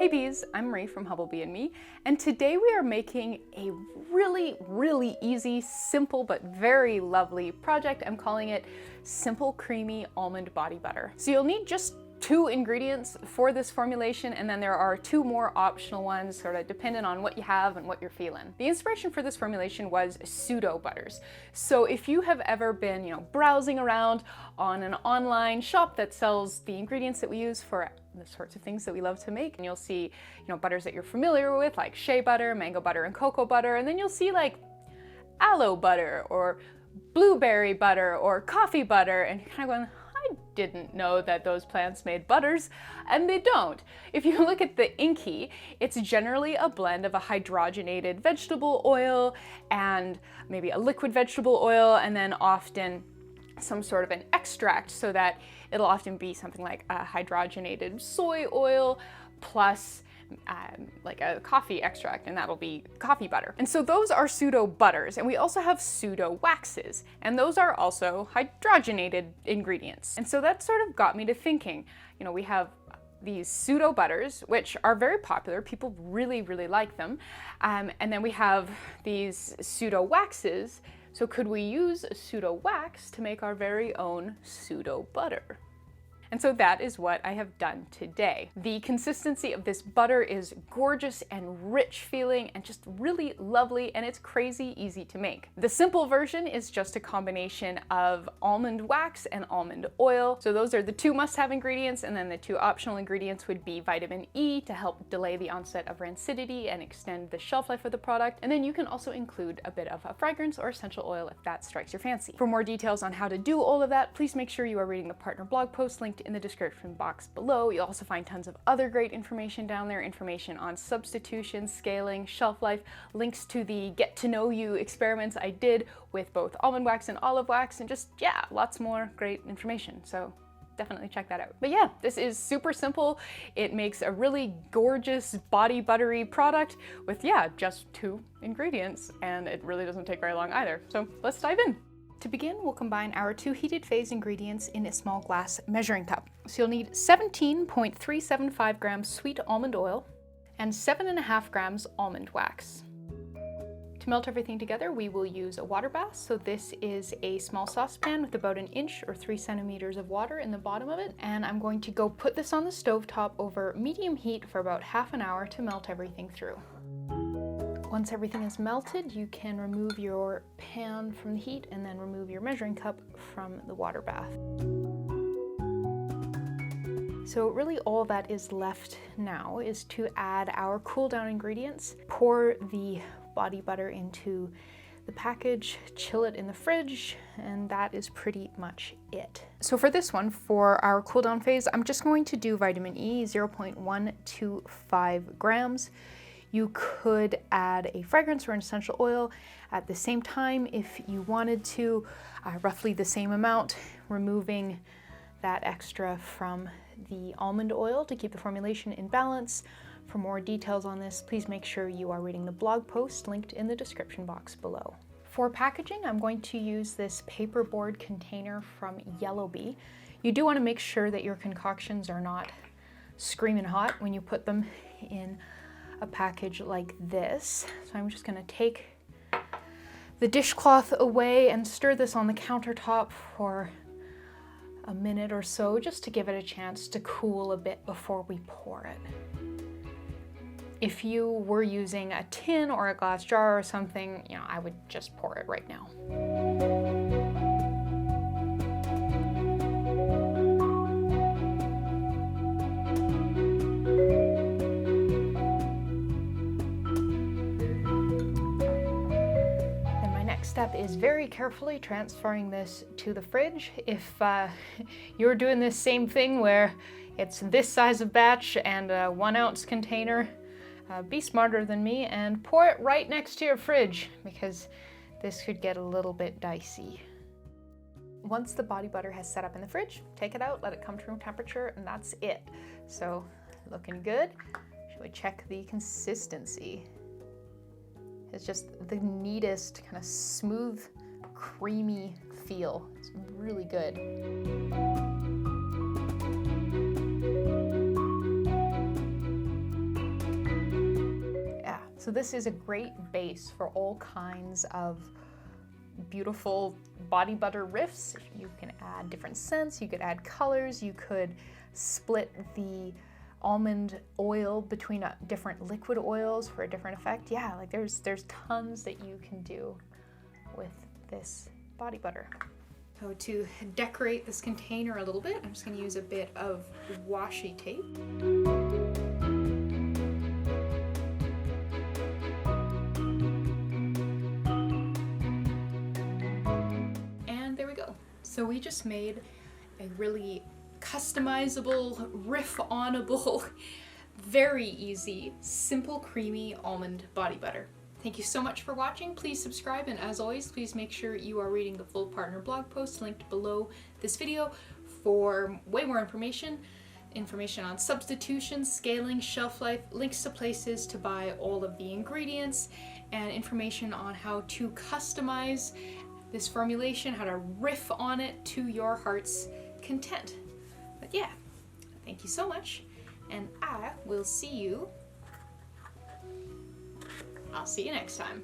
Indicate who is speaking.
Speaker 1: Hey bees, I'm Marie from Humblebee and Me, and today we are making a really easy, simple, but very lovely project. I'm calling it Simple Creamy Almond Body Butter. So you'll need just 2 ingredients for this formulation, and then there are 2 more optional ones, sort of dependent on what you have and what you're feeling. The inspiration for this formulation was pseudo butters. So if you have ever been, browsing around on an online shop that sells the ingredients that we use for the sorts of things that we love to make, and you'll see, butters that you're familiar with, like shea butter, mango butter, and cocoa butter, and then you'll see like aloe butter or blueberry butter or coffee butter, and you're kind of going, I didn't know that those plants made butters, and they don't. If you look at the Inky, it's generally a blend of a hydrogenated vegetable oil and maybe a liquid vegetable oil, and then often some sort of an extract, so that it'll often be something like a hydrogenated soy oil plus like a coffee extract, and that'll be coffee butter. And so those are pseudo butters, and we also have pseudo waxes, and those are also hydrogenated ingredients. And so that sort of got me to thinking, we have these pseudo butters, which are very popular. People really like them. And then we have these pseudo waxes. So could we use a pseudo wax to make our very own pseudo butter? And so that is what I have done today. The consistency of this butter is gorgeous and rich feeling and just really lovely, and it's crazy easy to make. The simple version is just a combination of almond wax and almond oil. So those are the 2 must-have ingredients, and then the 2 optional ingredients would be vitamin E to help delay the onset of rancidity and extend the shelf life of the product. And then you can also include a bit of a fragrance or essential oil if that strikes your fancy. For more details on how to do all of that, please make sure you are reading the partner blog post linked in the description box below. You'll also find tons of other great information down there, information on substitution, scaling, shelf life, links to the get to know you experiments I did with both almond wax and olive wax, and just, lots more great information. So definitely check that out. But yeah, this is super simple. It makes a really gorgeous body buttery product with, just 2 ingredients, and it really doesn't take very long either. So let's dive in. To begin, we'll combine our 2 heated phase ingredients in a small glass measuring cup. So you'll need 17.375 grams sweet almond oil and 7.5 grams almond wax. To melt everything together, we will use a water bath. So this is a small saucepan with about 1 inch or 3 centimeters of water in the bottom of it. And I'm going to go put this on the stovetop over medium heat for about half an hour to melt everything through. Once everything is melted, you can remove your pan from the heat and then remove your measuring cup from the water bath. So really all that is left now is to add our cool down ingredients, pour the body butter into the package, chill it in the fridge, and that is pretty much it. So for this one, for our cool down phase, I'm just going to do vitamin E, 0.125 grams. You could add a fragrance or an essential oil at the same time if you wanted to, roughly the same amount, removing that extra from the almond oil to keep the formulation in balance. For more details on this, please make sure you are reading the blog post linked in the description box below. For packaging, I'm going to use this paperboard container from Humblebee. You do want to make sure that your concoctions are not screaming hot when you put them in a package like this. So I'm just going to take the dishcloth away and stir this on the countertop for a minute or so, just to give it a chance to cool a bit before we pour it. If you were using a tin or a glass jar or something, I would just pour it right now. Step is very carefully transferring this to the fridge. If you're doing this same thing where it's this size of batch and a 1 ounce container, be smarter than me and pour it right next to your fridge, because this could get a little bit dicey. Once the body butter has set up in the fridge, take it out, let it come to room temperature, and that's it. So looking good. Should we check the consistency? It's just the neatest, kind of smooth, creamy feel. It's really good. So this is a great base for all kinds of beautiful body butter riffs. You can add different scents, you could add colors, you could split the almond oil between different liquid oils for a different effect. Yeah, like there's tons that you can do with this body butter. So to decorate this container a little bit, I'm just going to use a bit of washi tape. And there we go. So we just made a really customizable, riff-onable, very easy, simple, creamy almond body butter. Thank you so much for watching. Please subscribe, and as always, please make sure you are reading the full partner blog post linked below this video for way more information on substitution, scaling, shelf life, links to places to buy all of the ingredients, and information on how to customize this formulation, how to riff on it to your heart's content. But yeah, thank you so much, and I'll see you next time.